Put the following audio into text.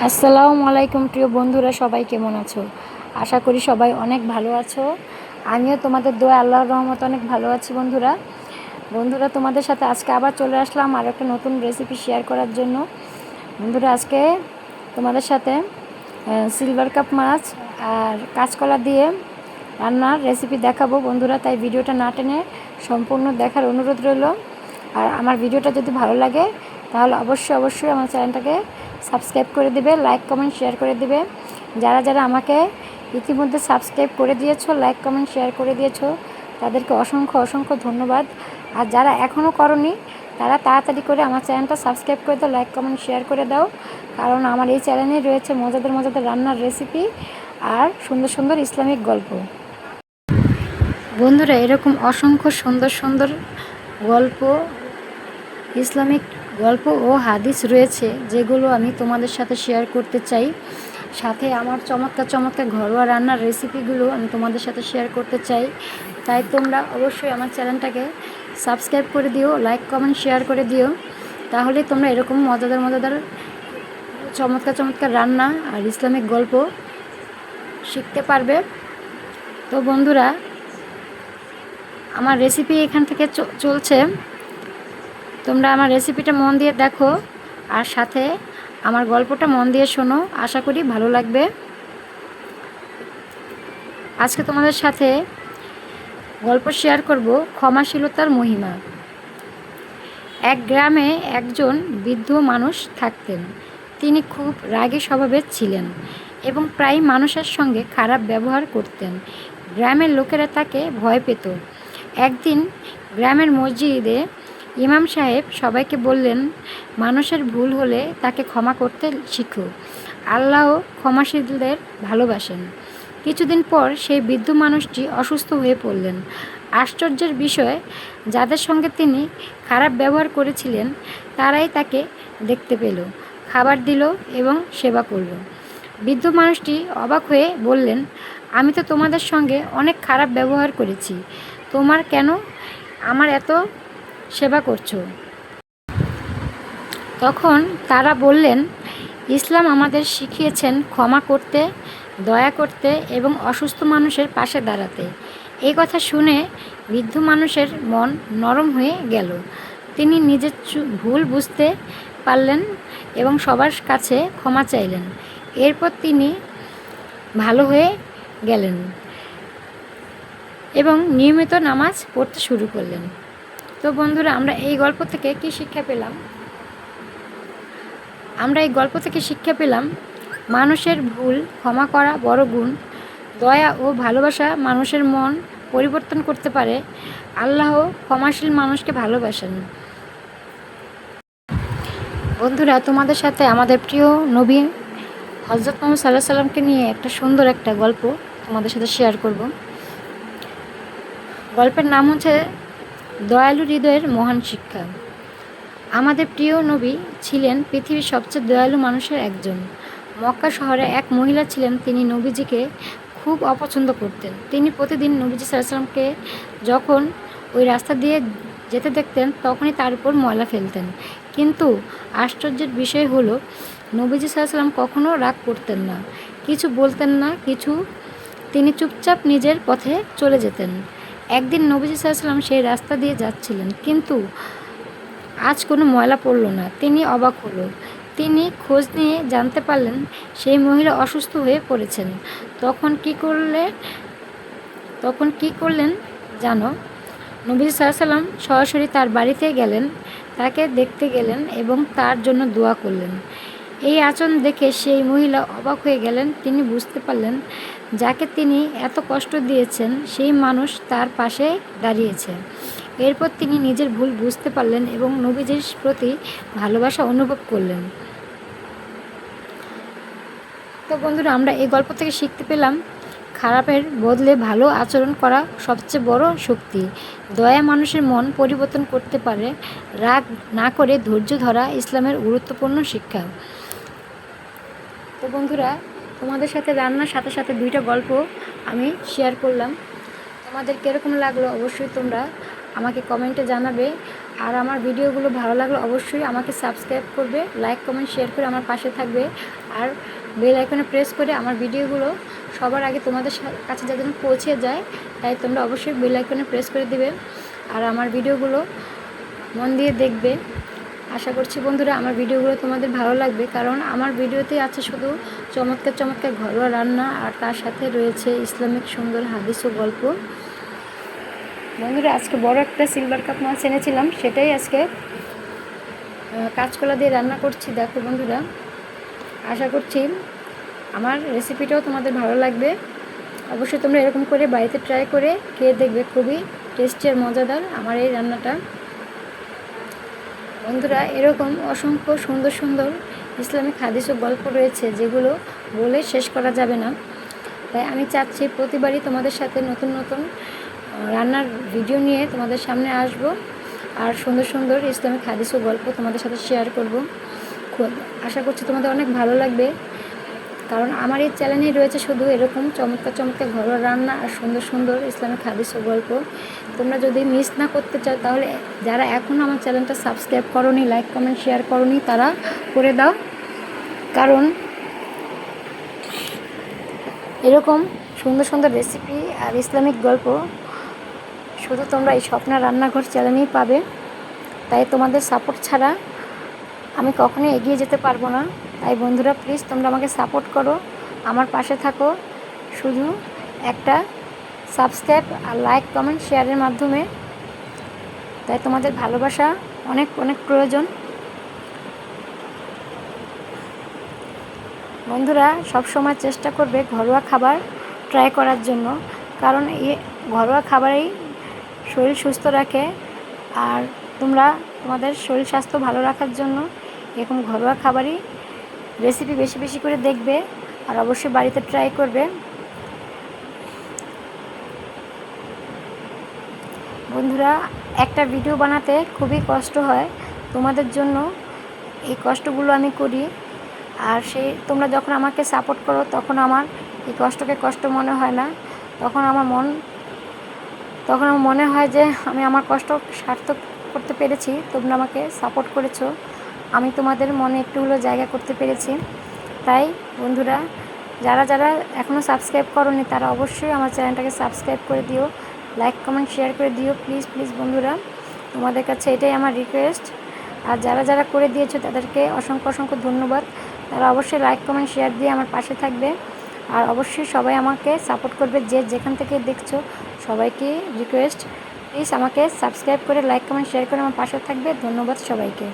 আসসালামু আলাইকুম প্রিয় বন্ধুরা, সবাই কেমন আছো? আশা করি সবাই অনেক ভালো আছো। আমিও তোমাদের দোয়া আল্লাহর রহমতে অনেক ভালো আছি। বন্ধুরা তোমাদের সাথে আজকে আবার চলে আসলাম আর একটা নতুন রেসিপি শেয়ার করার জন্য। বন্ধুরা আজকে তোমাদের সাথে সিলভার কাপ মাছ আর কাঁচকলা দিয়ে রান্নার রেসিপি দেখাবো বন্ধুরা, তাই ভিডিওটা না টেনে সম্পূর্ণ দেখার অনুরোধ রইল। আর আমার ভিডিওটা যদি ভালো লাগে তাহলে অবশ্যই আমার চ্যানেলটাকে সাবস্ক্রাইব করে দিবে, লাইক কমেন্ট শেয়ার করে দিবে। যারা আমাকে ইতিমধ্যে সাবস্ক্রাইব করে দিয়েছো, লাইক কমেন্ট শেয়ার করে দিয়েছো, তাদেরকে অসংখ্য ধন্যবাদ। আর যারা এখনও করনি তারা তাড়াতাড়ি করে আমার চ্যানেলটা সাবস্ক্রাইব করে দাও, লাইক কমেন্ট শেয়ার করে দাও, কারণ আমার এই চ্যানেলে রয়েছে মজাদার রান্নার রেসিপি আর সুন্দর ইসলামিক গল্প। বন্ধুরা এরকম অসংখ্য সুন্দর গল্প, ইসলামিক গল্প ও হাদিস রয়েছে যেগুলো আমি তোমাদের সাথে শেয়ার করতে চাই। সাথে আমার চমৎকার ঘরোয়া রান্নার রেসিপিগুলো আমি তোমাদের সাথে শেয়ার করতে চাই। তাই তোমরা অবশ্যই আমার চ্যানেলটাকে সাবস্ক্রাইব করে দিও, লাইক কমেন্ট শেয়ার করে দিও, তাহলে তোমরা এরকম মজাদার চমৎকার রান্না আর ইসলামিক গল্প শিখতে পারবে। তো বন্ধুরা আমার রেসিপি এখান থেকে চলছে, তোমরা আমার রেসিপিটা মন দিয়ে দেখো আর সাথে আমার গল্পটা মন দিয়ে শোনো, আশা করি ভালো লাগবে। আজকে তোমাদের সাথে গল্প শেয়ার করব ক্ষমাশীলতার মহিমা। এক গ্রামে একজন বৃদ্ধ মানুষ থাকতেন। তিনি খুব রাগী স্বভাবের ছিলেন এবং প্রায় মানুষের সঙ্গে খারাপ ব্যবহার করতেন। গ্রামের লোকেরা তাকে ভয় পেত। একদিন গ্রামের মসজিদে ইমাম সাহেব সবাইকে বললেন, মানুষের ভুল হলে তাকে ক্ষমা করতে শিখো, আল্লাহ ক্ষমাশীলদের ভালোবাসেন। কিছুদিন পর সেই বৃদ্ধ মানুষটি অসুস্থ হয়ে পড়লেন। আশ্চর্যের বিষয়, যাদের সঙ্গে তিনি খারাপ ব্যবহার করেছিলেন তারাই তাকে দেখতে পেল, খাবার দিল এবং সেবা করল। বৃদ্ধ মানুষটি অবাক হয়ে বললেন, আমি তো তোমাদের সঙ্গে অনেক খারাপ ব্যবহার করেছি, তোমার কেন আমার এত সেবা করছো? তখন তারা বললেন, ইসলাম আমাদের শিখিয়েছেন ক্ষমা করতে, দয়া করতে এবং অসুস্থ মানুষের পাশে দাঁড়াতে। এই কথা শুনে বৃদ্ধ মানুষের মন নরম হয়ে গেল। তিনি নিজের ভুল বুঝতে পারলেন এবং সবার কাছে ক্ষমা চাইলেন। এরপর তিনি ভালো হয়ে গেলেন এবং নিয়মিত নামাজ পড়তে শুরু করলেন। তো বন্ধুরা আমরা এই গল্প থেকে কি শিক্ষা পেলাম? মানুষের ভুল ক্ষমা করা বড় গুণ। দয়া ও ভালোবাসা মানুষের মন পরিবর্তন করতে পারে। আল্লাহ ক্ষমাশীল মানুষকে ভালোবাসেন। বন্ধুরা তোমাদের সাথে আমাদের প্রিয় নবী হযরত মুহাম্মদ সাল্লাল্লাহু আলাইহি সাল্লামকে নিয়ে একটা সুন্দর একটা গল্প তোমাদের সাথে শেয়ার করব। গল্পের নাম হচ্ছে দয়ালু হৃদয়ের মহান শিক্ষা। আমাদের প্রিয় নবী ছিলেন পৃথিবীর সবচেয়ে দয়ালু মানুষের একজন। মক্কা শহরে এক মহিলা ছিলেন, তিনি নবীজিকে খুব অপছন্দ করতেন। তিনি প্রতিদিন নবীজি সাল্লাল্লাহু আলাইহি সাল্লামকে যখন ওই রাস্তা দিয়ে যেতে দেখতেন তখনই তার উপর ময়লা ফেলতেন। কিন্তু আশ্চর্যের বিষয় হলো, নবীজি সাল্লাল্লাহু আলাইহি সাল্লাম কখনও রাগ করতেন না, কিছু বলতেন না, তিনি চুপচাপ নিজের পথে চলে যেতেন। একদিন নবীজি সাল্লাল্লাহু আলাইহি সাল্লাম সেই রাস্তা দিয়ে যাচ্ছিলেন, কিন্তু আজ কোনো ময়লা পড়ল না। তিনি অবাক হলো। তিনি খোঁজ নিয়ে জানতে পারলেন সেই মহিলা অসুস্থ হয়ে পড়েছেন। তখন কি করলেন জানো? নবীজি সাল্লাল্লাহু আলাইহি সাল্লাম সরাসরি তার বাড়িতে গেলেন, তাকে দেখতে গেলেন এবং তার জন্য দোয়া করলেন। এই আচরণ দেখে সেই মহিলা অবাক হয়ে গেলেন। তিনি বুঝতে পারলেন যাকে তিনি এত কষ্ট দিয়েছেন সেই মানুষ তার পাশে দাঁড়িয়েছে। এরপর তিনি নিজের ভুল বুঝতে পারলেন এবং নবীজির প্রতি ভালোবাসা অনুভব করলেন। তো বন্ধুরা আমরা এই গল্প থেকে শিখতে পেলাম, খারাপের বদলে ভালো আচরণ করা সবচেয়ে বড় শক্তি। দয়া মানুষের মন পরিবর্তন করতে পারে। রাগ না করে ধৈর্য ধরা ইসলামের গুরুত্বপূর্ণ শিক্ষা। তো বন্ধুরা তোমাদের সাথে রান্নার সাথে দুইটা গল্প আমি শেয়ার করলাম। তোমাদের কীরকম লাগলো অবশ্যই তোমরা আমাকে কমেন্টে জানাবে। আর আমার ভিডিওগুলো ভালো লাগলে অবশ্যই আমাকে সাবস্ক্রাইব করবে, লাইক কমেন্ট শেয়ার করে আমার পাশে থাকবে। আর বেল আইকনে প্রেস করে আমার ভিডিওগুলো সবার আগে তোমাদের কাছে যেন পৌঁছে যায়, তাই তোমরা অবশ্যই বেল আইকনে প্রেস করে দিবে আর আমার ভিডিওগুলো মন দিয়ে দেখবে। আশা করছি বন্ধুরা আমার ভিডিওগুলো তোমাদের ভালো লাগবে, কারণ আমার ভিডিওতে আছে শুধু চমৎকার চমৎকার ঘরোয়া রান্না আর তার সাথে রয়েছে ইসলামিক সুন্দর হাদিস ও গল্প। বন্ধুরা আজকে বড় একটা সিলভার কাপ মাছ এনেছিলাম, সেটাই আজকে কাঁচকলা দিয়ে রান্না করছি। দেখো বন্ধুরা, আশা করছি আমার রেসিপিটাও তোমাদের ভালো লাগবে। অবশ্যই তোমরা এরকম করে বাড়িতে ট্রাই করে খেয়ে দেখবে, খুবই টেস্টি আর মজাদার আমার এই রান্নাটা। বন্ধুরা এরকম অসংখ্য সুন্দর সুন্দর ইসলামিক হাদিস ও গল্প রয়েছে যেগুলো বলে শেষ করা যাবে না। তাই আমি চাচ্ছি প্রতিবারই তোমাদের সাথে নতুন নতুন রান্নার ভিডিও নিয়ে তোমাদের সামনে আসব আর সুন্দর সুন্দর ইসলামিক হাদিস ও গল্প তোমাদের সাথে শেয়ার করব। আশা করছি তোমাদের অনেক ভালো লাগবে, কারণ আমার এই চ্যানেলেই রয়েছে শুধু এরকম চমৎকার চমৎকার ঘরোয়া রান্না আর সুন্দর সুন্দর ইসলামিক হাদিস ও গল্প। তোমরা যদি মিস না করতে চাও তাহলে যারা এখনও আমার চ্যানেলটা সাবস্ক্রাইব করোনি, লাইক কমেন্ট শেয়ার করোনি, তারা করে দাও। কারণ এরকম সুন্দর সুন্দর রেসিপি আর ইসলামিক গল্প শুধু তোমরা এই স্বপ্না রান্নাঘর চ্যানেলেই পাবে। তাই তোমাদের সাপোর্ট ছাড়া আমি কখনোই এগিয়ে যেতে পারবো না। তাই বন্ধুরা প্লিজ তোমরা আমাকে সাপোর্ট করো, আমার পাশে থাকো শুধু একটা সাবস্ক্রাইব আর লাইক কমেন্ট শেয়ারের মাধ্যমে। তাই তোমাদের ভালোবাসা অনেক অনেক প্রয়োজন। বন্ধুরা সবসময় চেষ্টা করবে ঘরোয়া খাবার ট্রাই করার জন্য, কারণ এই ঘরোয়া খাবারেই শরীর সুস্থ রাখে। আর তোমরা তোমাদের শরীর স্বাস্থ্য ভালো রাখার জন্য এরকম ঘরোয়া খাবারই রেসিপি বেশি বেশি করে দেখবে আর অবশ্যই বাড়িতে ট্রাই করবে। বন্ধুরা একটা ভিডিও বানাতে খুবই কষ্ট হয়, তোমাদের জন্য এই কষ্টগুলো আমি করি। আর তোমরা যখন আমাকে সাপোর্ট করো তখন আমার এই কষ্টকে কষ্ট মনে হয় না, তখন আমার মনে হয় যে আমি আমার কষ্ট সার্থক করতে পেরেছি। তোমরা আমাকে সাপোর্ট করেছো, আমি তোমাদের মনে একটু হলেও জায়গা করতে পেরেছি। তাই বন্ধুরা যারা যারা এখনও সাবস্ক্রাইব করোনি তারা অবশ্যই আমার চ্যানেলটাকে সাবস্ক্রাইব করে দিও, লাইক কমেন্ট শেয়ার করে দিও প্লিজ প্লিজ বন্ধুরা, তোমাদের কাছে এটাই আমার রিকোয়েস্ট। আর যারা যারা করে দিয়েছো তাদেরকে অসংখ্য অসংখ্য ধন্যবাদ। তারা অবশ্যই লাইক কমেন্ট শেয়ার দিয়ে আমার পাশে থাকবে আর অবশ্যই সবাই আমাকে সাপোর্ট করবে, যে যেখান থেকে দেখছো সবাইকে রিকোয়েস্ট প্লিজ আমাকে সাবস্ক্রাইব করে লাইক কমেন্ট শেয়ার করে আমার পাশে থাকবে। ধন্যবাদ সবাইকে।